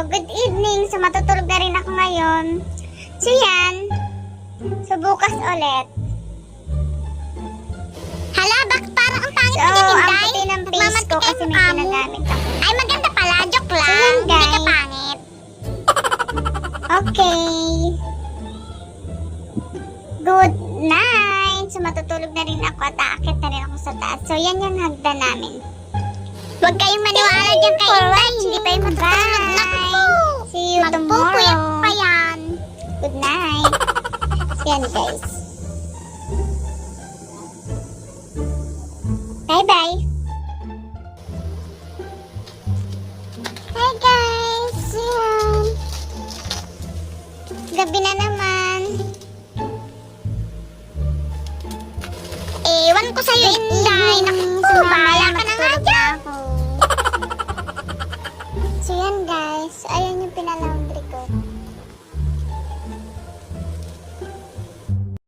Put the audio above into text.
good evening. So, matutulog na rin ako ngayon. So, yan. So, bukas ulit. Hala, bakit parang ang pangit So, mo dyan, ang Inday? puti ng face ko kasi may ginagamit ako. Ay, maganda pala. Joke lang. So, yan, Hindi ka guys. pangit. Okay. Good night. So, matutulog na rin ako at aakit na rin ako sa taas. So, yan yung hagdan namin. Huwag kayong maniwala dyan kay Inday. Hindi pa yung matutulog. Naku po. See you Magpupuyat tomorrow. pa yan. Good night. So, yan guys. Bye-bye. Hi guys. Yan. Gabi na naman. Ewan ko sa'yo, Inday. Naku po, bahala ka na nga dyan. So yan guys.